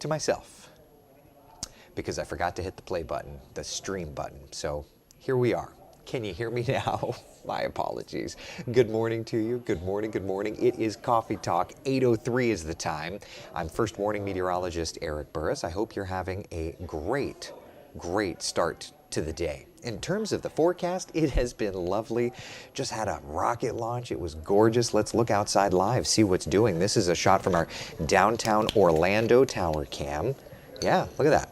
to myself because I forgot to hit the play button, the stream button. So here we are. Can you hear me now? My apologies. Good morning to you. Good morning. Good morning. It is Coffee Talk. 8:03 is the time. I'm First Warning Meteorologist Eric Burris. I hope you're having a great start to the day. In terms of the forecast, it has been lovely. Just had a rocket launch. It was gorgeous. Let's look outside live, see what's doing. This is a shot from our downtown Orlando tower cam. Yeah, look at that.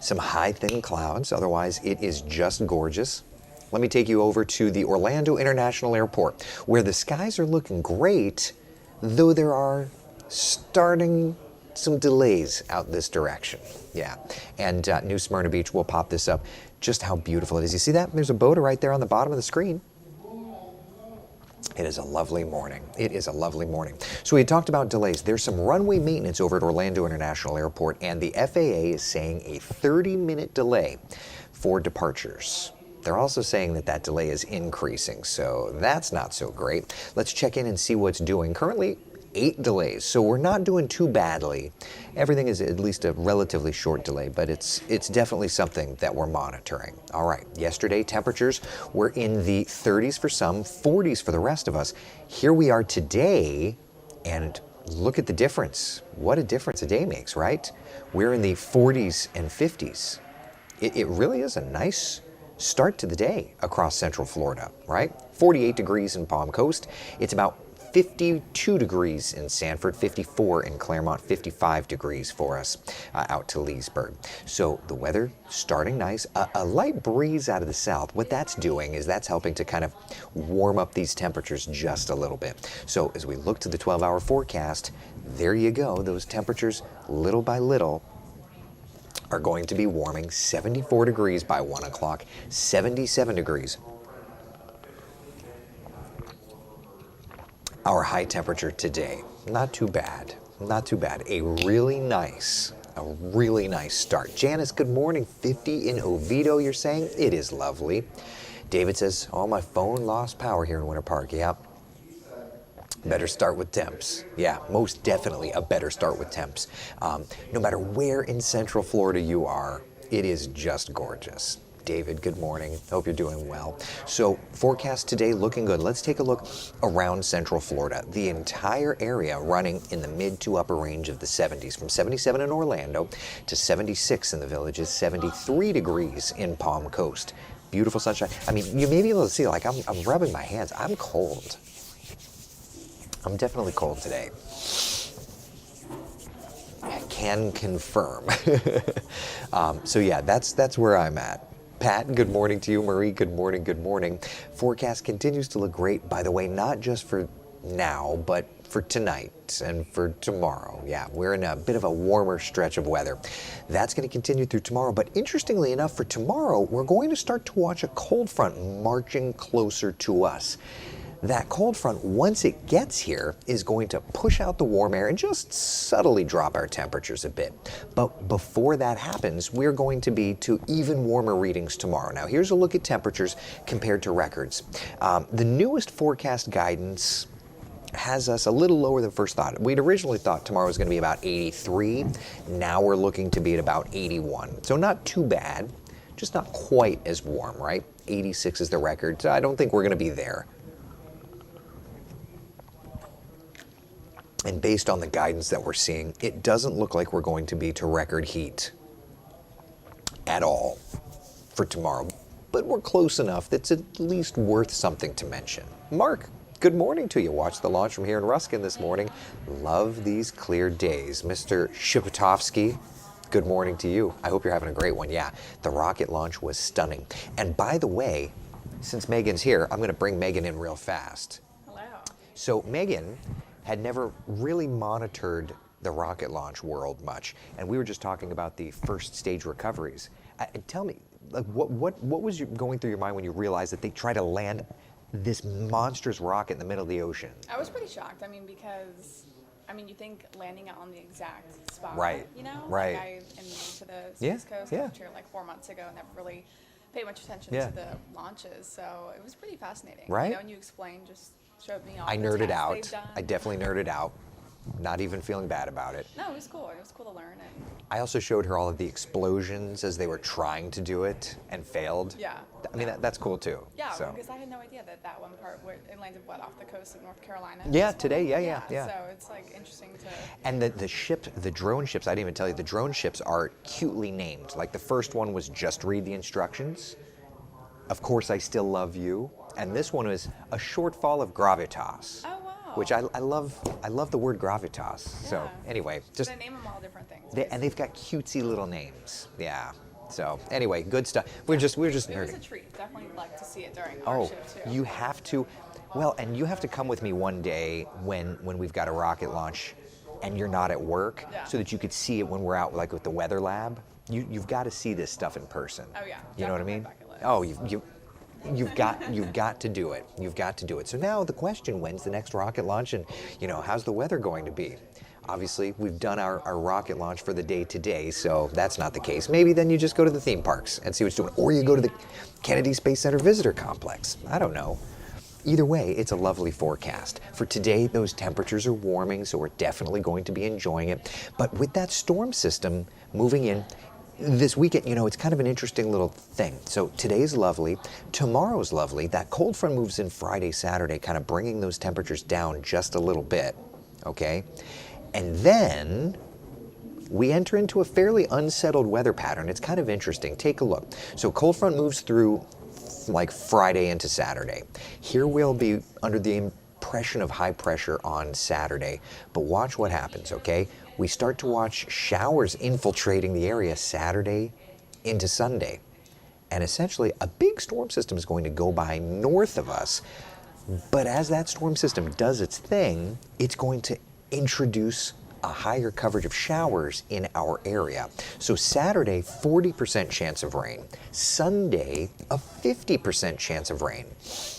Some high, thin clouds. Otherwise, it is just gorgeous. Let me take you over to the Orlando International Airport, where the skies are looking great, though there are starting some delays out this direction. Yeah, and New Smyrna Beach will pop this up. Just how beautiful it is. You see that? There's a boat right there on the bottom of the screen. It is a lovely morning. It is a lovely morning. So we had talked about delays. There's some runway maintenance over at Orlando International Airport, and the FAA is saying a 30-minute delay for departures. They're also saying that that delay is increasing, so that's not so great. Let's check in and see what's doing. Currently, 8 delays, so we're not doing too badly. Everything is at least a relatively short delay, but it's definitely something that we're monitoring. All right, yesterday temperatures were in the 30s for some, 40s for the rest of us. Here we are today, and look at the difference. What a difference a day makes, right? We're in the 40s and 50s. It really is a nice start to the day across Central Florida, right? 48 degrees in Palm Coast. It's about 52 degrees in Sanford, 54 in Claremont, 55 degrees for us out to Leesburg. So the weather starting nice. A light breeze out of the south. What that's doing is that's helping to kind of warm up these temperatures just a little bit. So as we look to the 12-hour forecast, there you go. Those temperatures, little by little, are going to be warming. 74 degrees by 1 o'clock, 77 degrees. Our high temperature today, not too bad, not too bad. A really nice start. Janice, good morning. 50 in Oviedo, you're saying? It is lovely. David says, oh, my phone lost power here in Winter Park. Yeah. Better start with temps. Yeah, most definitely a better start with temps. No matter where in Central Florida you are, it is just gorgeous. David, good morning. Hope you're doing well. So forecast today looking good. Let's take a look around Central Florida. The entire area running in the mid to upper range of the 70s, from 77 in Orlando to 76 in the Villages, 73 degrees in Palm Coast. Beautiful sunshine. I mean, you may be able to see, like, I'm rubbing my hands. I'm cold. I'm definitely cold today. I can confirm. So yeah, that's where I'm at. Pat, good morning to you. Marie, good morning, good morning. Forecast continues to look great, by the way, not just for now, but for tonight and for tomorrow. Yeah, we're in a bit of a warmer stretch of weather. That's going to continue through tomorrow, but interestingly enough, for tomorrow, we're going to start to watch a cold front marching closer to us. That cold front, once it gets here, is going to push out the warm air and just subtly drop our temperatures a bit. But before that happens, we're going to be to even warmer readings tomorrow. Now, here's a look at temperatures compared to records. The newest forecast guidance has us a little lower than first thought. We'd originally thought tomorrow was going to be about 83. Now we're looking to be at about 81. So not too bad, just not quite as warm, right? 86 is the record. So I don't think we're going to be there. And based on the guidance that we're seeing, it doesn't look like we're going to be to record heat at all for tomorrow. But we're close enough that's at least worth something to mention. Mark, good morning to you. Watched the launch from here in Ruskin this morning. Love these clear days. Mr. Shipatovsky, good morning to you. I hope you're having a great one. Yeah, the rocket launch was stunning. And by the way, since Megan's here, I'm going to bring Megan in real fast. Hello. So Megan had never really monitored the rocket launch world much, and we were just talking about the first stage recoveries. Tell me, like, what was going through your mind when you realized that they tried to land this monstrous rocket in the middle of the ocean? I was pretty shocked. I mean, because you think landing it on the exact spot, Right. you know? Right. Like, I am new to the East Coast. I moved here like 4 months ago and never really paid much attention to the launches, so it was pretty fascinating. Right. You know, and you explained, just showed me all I the nerded tests out. they've done. I definitely nerded out. Not even feeling bad about it. No, it was cool. It was cool to learn. And I also showed her all of the explosions as they were trying to do it and failed. yeah. I mean, that's cool too. Yeah, so. because I had no idea that one part, it landed, off the coast of North Carolina? Yeah, today, yeah. So it's like interesting to... And the drone ships, I didn't even tell you, the drone ships are cutely named. Like the first one was Just Read the Instructions. Of Course I Still Love You. And this one is A Shortfall of Gravitas. Oh, wow. Which I love the word gravitas. So anyway, just... They name them all different things. And they've got cutesy little names. Yeah. So anyway, good stuff. We're just nerding. It was a treat. Definitely like to see it during our show too. You have to. Well, and you have to come with me one day when we've got a rocket launch, and you're not at work, so that you could see it when we're out, like with the weather lab. You've got to see this stuff in person. Oh yeah. You know what I mean? List. Oh, you've got to do it. You've got to do it. So now the question: when's the next rocket launch, and how's the weather going to be? Obviously, we've done our rocket launch for the day today, so that's not the case. Maybe then you just go to the theme parks and see what's doing, or you go to the Kennedy Space Center Visitor Complex. I don't know. Either way, it's a lovely forecast. For today, those temperatures are warming, so we're definitely going to be enjoying it. But with that storm system moving in, this weekend, it's kind of an interesting little thing. So today's lovely, tomorrow's lovely. That cold front moves in Friday, Saturday, kind of bringing those temperatures down just a little bit, okay? And then we enter into a fairly unsettled weather pattern. It's kind of interesting. Take a look. So cold front moves through like Friday into Saturday. Here we'll be under the impression of high pressure on Saturday, but watch what happens, okay? We start to watch showers infiltrating the area Saturday into Sunday. And essentially a big storm system is going to go by north of us. But as that storm system does its thing, it's going to introduce a higher coverage of showers in our area. So Saturday, 40% chance of rain. Sunday, a 50% chance of rain.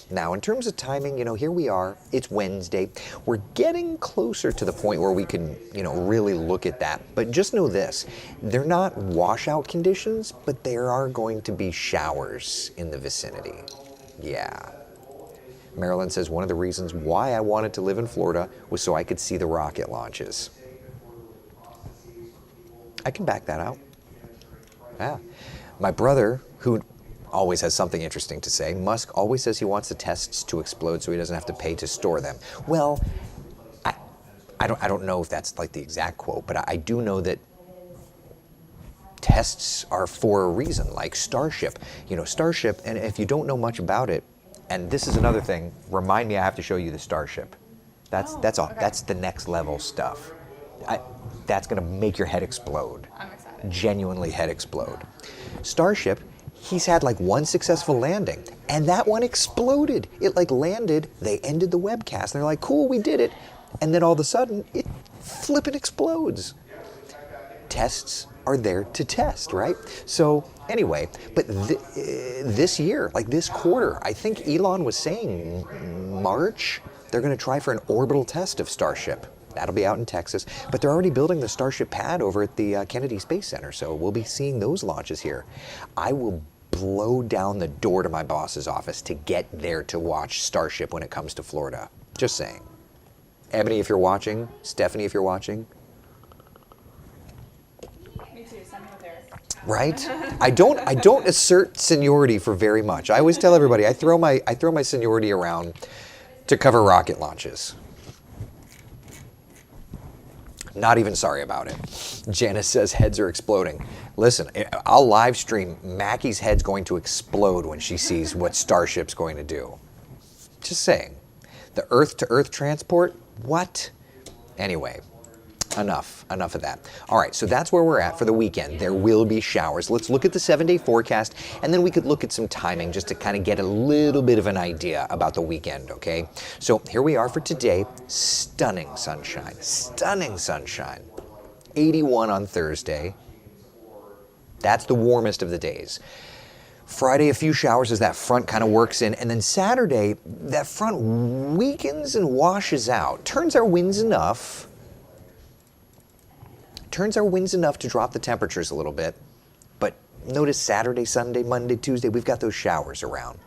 Now, in terms of timing, here we are. It's Wednesday. We're getting closer to the point where we can, really look at that. But just know this, they're not washout conditions, but there are going to be showers in the vicinity. Yeah. Marilyn says one of the reasons why I wanted to live in Florida was so I could see the rocket launches. I can back that out. Yeah. My brother, who always has something interesting to say, Musk always says he wants the tests to explode so he doesn't have to pay to store them. Well, I don't know if that's like the exact quote, but I do know that tests are for a reason, like Starship. Starship, and if you don't know much about it, and this is another thing, remind me I have to show you the Starship. That's all. Okay. That's the next level stuff. That's going to make your head explode. I'm excited. Genuinely head explode. Starship, he's had like one successful landing, and that one exploded. It landed, they ended the webcast, and they're like, cool, we did it. And then all of a sudden, it flippin' explodes. Tests are there to test, right? So anyway, but this year, like this quarter, I think Elon was saying March, they're going to try for an orbital test of Starship. That'll be out in Texas, but they're already building the Starship pad over at the Kennedy Space Center, so we'll be seeing those launches here. I will blow down the door to my boss's office to get there to watch Starship when it comes to Florida. Just saying. Ebony, if you're watching, Stephanie, if you're watching. Me too, send me with Eric. Right? I don't assert seniority for very much. I always tell everybody I throw my seniority around to cover rocket launches. Not even sorry about it. Janice says heads are exploding. Listen, I'll live stream. Mackie's head's going to explode when she sees what Starship's going to do. Just saying. The Earth-to-Earth transport? What? Anyway, enough of that. All right, so that's where we're at for the weekend. There will be showers. Let's look at the 7-day forecast, and then we could look at some timing just to kind of get a little bit of an idea about the weekend, okay? So here we are for today. Stunning sunshine. Stunning sunshine. 81 on Thursday. That's the warmest of the days. Friday, a few showers as that front kind of works in. And then Saturday, that front weakens and washes out. Turns our winds enough to drop the temperatures a little bit. But notice Saturday, Sunday, Monday, Tuesday, we've got those showers around.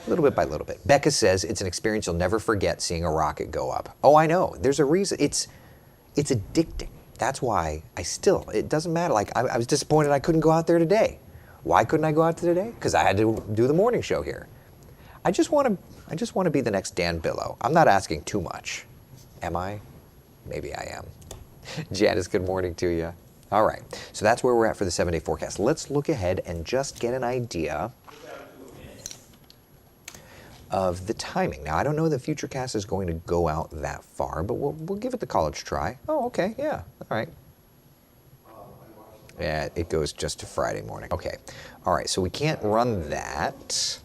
Little bit by little bit. Becca says it's an experience you'll never forget, seeing a rocket go up. Oh, I know. There's a reason. It's addicting. That's why it doesn't matter. Like, I was disappointed I couldn't go out there today. Why couldn't I go out today? Because I had to do the morning show here. I just want to be the next Dan Billow. I'm not asking too much. Am I? Maybe I am. Janice, good morning to you. All right, so that's where we're at for the 7-day forecast. Let's look ahead and just get an idea of the timing. Now, I don't know the Futurecast is going to go out that far, but we'll give it the college try. Oh, okay, yeah, all right. Yeah, it goes just to Friday morning. Okay, all right, so we can't run that.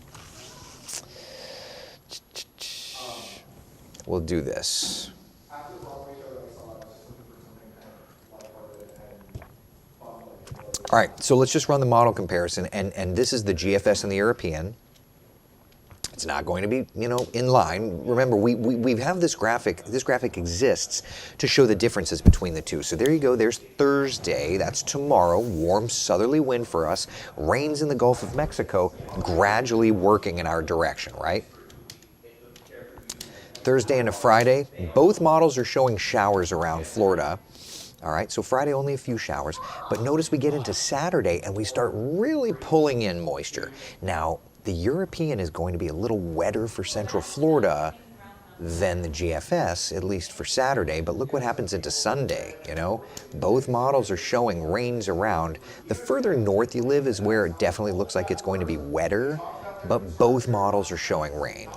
We'll do this. All right, so let's just run the model comparison, and this is the GFS and the European. It's not going to be, in line. Remember, we have this graphic. This graphic exists to show the differences between the two. So there you go. There's Thursday. That's tomorrow. Warm southerly wind for us. Rains in the Gulf of Mexico, gradually working in our direction, right? Thursday into Friday, both models are showing showers around Florida. All right, so Friday only a few showers, but notice we get into Saturday and we start really pulling in moisture. Now, the European is going to be a little wetter for Central Florida than the GFS, at least for Saturday, but look what happens into Sunday, Both models are showing rains around. The further north you live is where it definitely looks like it's going to be wetter, but both models are showing rain.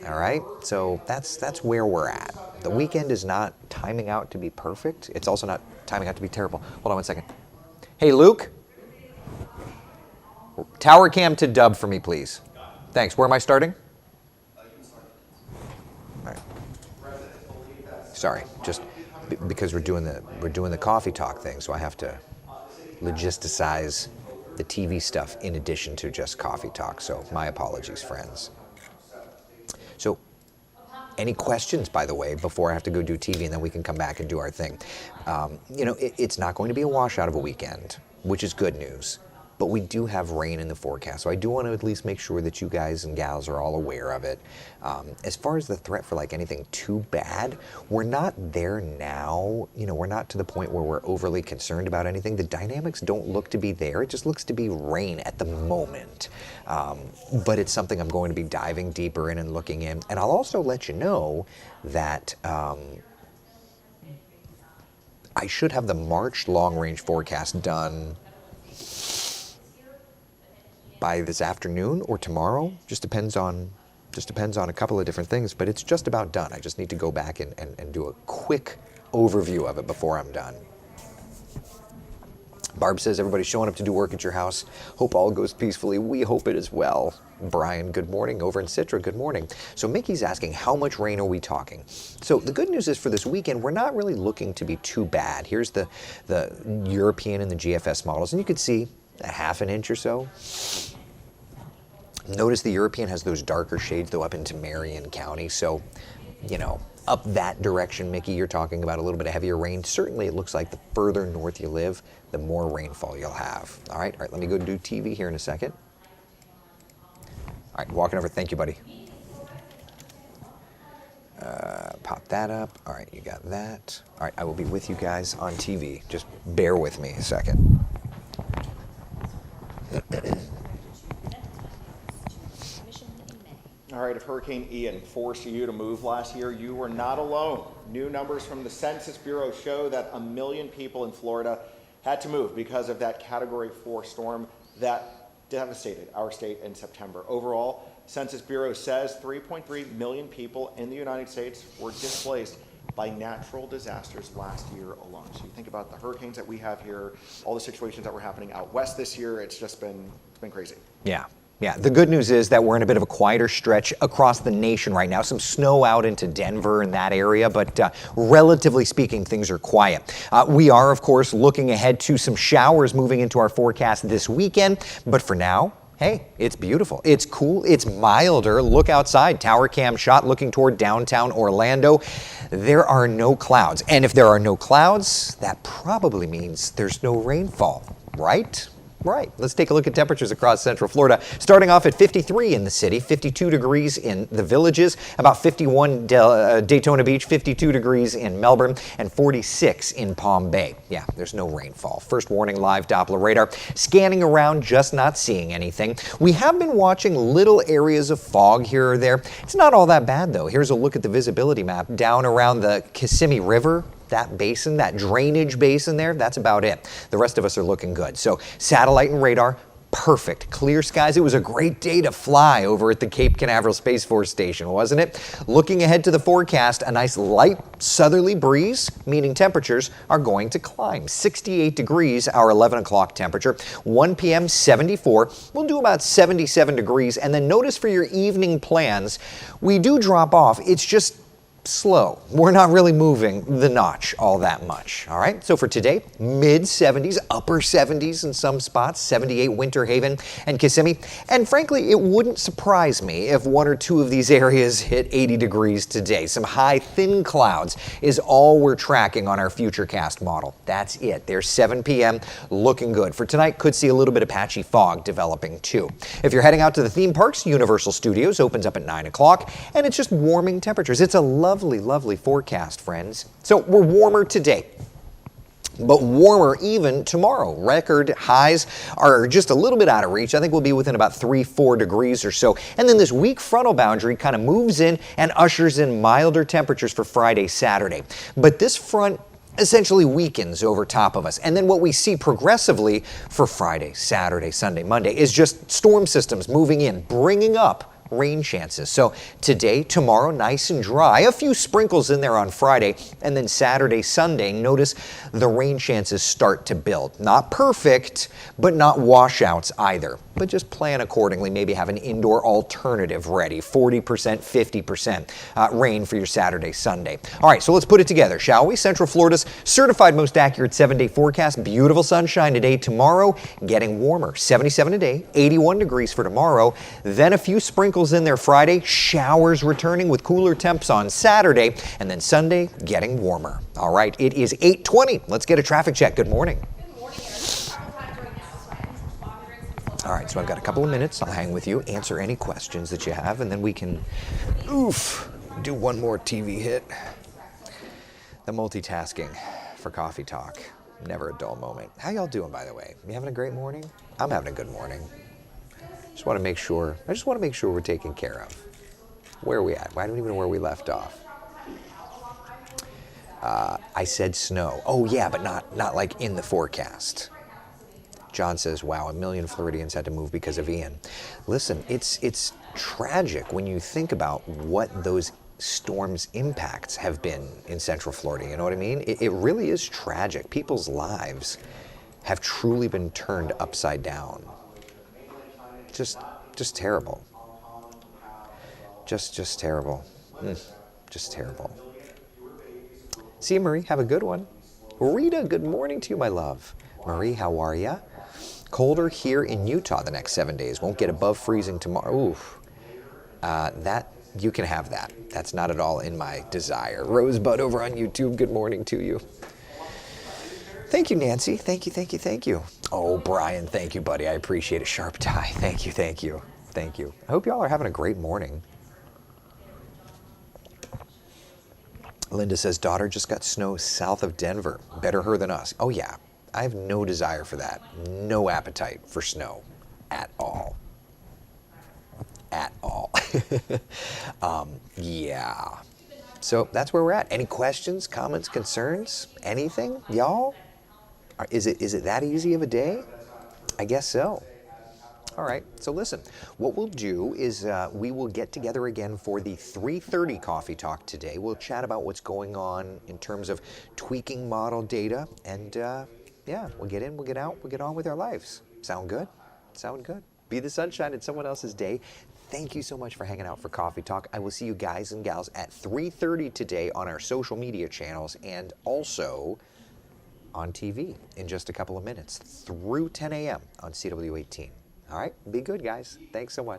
All right, so that's where we're at. The weekend is not timing out to be perfect. It's also not timing out to be terrible. Hold on one second. Hey, Luke. Tower cam to dub for me, please. Thanks. Where am I starting? All right. Sorry, just because we're doing the coffee talk thing, so I have to logisticize the TV stuff in addition to just coffee talk. So my apologies, friends. So, any questions, by the way, before I have to go do TV and then we can come back and do our thing? It's not going to be a washout of a weekend, which is good news. But we do have rain in the forecast, so I do want to at least make sure that you guys and gals are all aware of it. As far as the threat for anything too bad, we're not there now. We're not to the point where we're overly concerned about anything. The dynamics don't look to be there. It just looks to be rain at the moment. But it's something I'm going to be diving deeper in and looking in. And I'll also let you know that I should have the March long-range forecast done by this afternoon or tomorrow. Just depends on a couple of different things, but it's just about done. I just need to go back and do a quick overview of it before I'm done. Barb says everybody's showing up to do work at your house. Hope all goes peacefully. We hope it as well. Brian, good morning. Over in Citra, good morning. So Mickey's asking, how much rain are we talking? So the good news is for this weekend, we're not really looking to be too bad. Here's the European and the GFS models, and you can see a half an inch or so. Notice the European has those darker shades though up into Marion County. So, up that direction, Mickey, you're talking about a little bit of heavier rain. Certainly it looks like the further north you live, the more rainfall you'll have. All right, let me go do TV here in a second. All right, walking over, thank you, buddy. Pop that up. All right, you got that. All right, I will be with you guys on TV. Just bear with me a second. All right, if Hurricane Ian forced you to move last year, you were not alone. New numbers from the Census Bureau show that 1 million people in Florida had to move because of that Category 4 storm that devastated our state in September. Overall, Census Bureau says 3.3 million people in the United States were displaced by natural disasters last year alone. So you think about the hurricanes that we have here, all the situations that were happening out west this year, it's been crazy. Yeah, the good news is that we're in a bit of a quieter stretch across the nation right now. Some snow out into Denver and that area, but relatively speaking, things are quiet. We are, of course, looking ahead to some showers moving into our forecast this weekend. But for now, hey, it's beautiful. It's cool. It's milder. Look outside. Tower cam shot looking toward downtown Orlando. There are no clouds. And if there are no clouds, that probably means there's no rainfall, right? Right. Let's take a look at temperatures across Central Florida. Starting off at 53 in the city, 52 degrees in the villages, about 51 Daytona Beach, 52 degrees in Melbourne, and 46 in Palm Bay. Yeah, there's no rainfall. First warning live Doppler radar. Scanning around, just not seeing anything. We have been watching little areas of fog here or there. It's not all that bad, though. Here's a look at the visibility map down around the Kissimmee River. That basin, that drainage basin there, that's about it. The rest of us are looking good. So satellite and radar, perfect. Clear skies. It was a great day to fly over at the Cape Canaveral Space Force Station, wasn't it? Looking ahead to the forecast, a nice light southerly breeze, meaning temperatures are going to climb. 68 degrees, our 11 o'clock temperature. 1 p.m., 74. We'll do about 77 degrees. And then notice for your evening plans, we do drop off. It's just slow. We're not really moving the notch all that much. All right. So for today, mid 70s, upper 70s in some spots, 78 Winter Haven and Kissimmee. And frankly, it wouldn't surprise me if one or two of these areas hit 80 degrees today. Some high, thin clouds is all we're tracking on our Futurecast model. That's it. There's 7 p.m. looking good. For tonight, could see a little bit of patchy fog developing too. If you're heading out to the theme parks, Universal Studios opens up at 9 o'clock and it's just warming temperatures. It's a lovely, lovely forecast, friends. So we're warmer today, but warmer even tomorrow. Record highs are just a little bit out of reach. I think we'll be within about 3-4 degrees or so. And then this weak frontal boundary kind of moves in and ushers in milder temperatures for Friday, Saturday. But this front essentially weakens over top of us. And then what we see progressively for Friday, Saturday, Sunday, Monday is just storm systems moving in, bringing up rain chances. So today, tomorrow, nice and dry. A few sprinkles in there on Friday. And then Saturday, Sunday, notice the rain chances start to build. Not perfect, but not washouts either. But just plan accordingly. Maybe have an indoor alternative ready. 40%, 50% rain for your Saturday, Sunday. All right, so let's put it together, shall we? Central Florida's certified most accurate 7-day forecast. Beautiful sunshine today, tomorrow, getting warmer. 77 today, 81 degrees for tomorrow. Then a few sprinkles in there Friday, showers returning with cooler temps on Saturday, and then Sunday getting warmer. All right, it is 8:20. Let's get a traffic check. Good morning. All right, so I've got a couple of minutes. I'll hang with you, answer any questions that you have, and then we can, do one more TV hit. The multitasking for Coffee Talk. Never a dull moment. How y'all doing, by the way? You having a great morning? I'm having a good morning. I just want to make sure we're taken care of. Where are we at? I don't even know where we left off. I said snow. Oh yeah, but not like in the forecast. John says, wow, 1 million Floridians had to move because of Ian. Listen, it's tragic when you think about what those storms' impacts have been in Central Florida. You know what I mean? It really is tragic. People's lives have truly been turned upside down. Just terrible. Just terrible. Just terrible. See you, Marie. Have a good one. Rita, good morning to you, my love. Marie, how are ya? Colder here in Utah the next 7 days. Won't get above freezing tomorrow. Oof. That you can have that. That's not at all in my desire. Rosebud over on YouTube. Good morning to you. Thank you, Nancy. Thank you. Oh, Brian, thank you, buddy. I appreciate it. Sharp tie. Thank you. I hope y'all are having a great morning. Linda says, daughter just got snow south of Denver. Better her than us. Oh, yeah. I have no desire for that. No appetite for snow at all. Yeah. So that's where we're at. Any questions, comments, concerns, anything, y'all? Is it that easy of a day? I guess so. All right, so listen, what we'll do is we will get together again for the 3:30 Coffee Talk today. We'll chat about what's going on in terms of tweaking model data, and yeah, we'll get in, we'll get out, we'll get on with our lives. Sound good? Sound good? Be the sunshine in someone else's day. Thank you so much for hanging out for Coffee Talk. I will see you guys and gals at 3:30 today on our social media channels and also on TV in just a couple of minutes through 10 a.m. on CW18. All right, be good, guys. Thanks so much.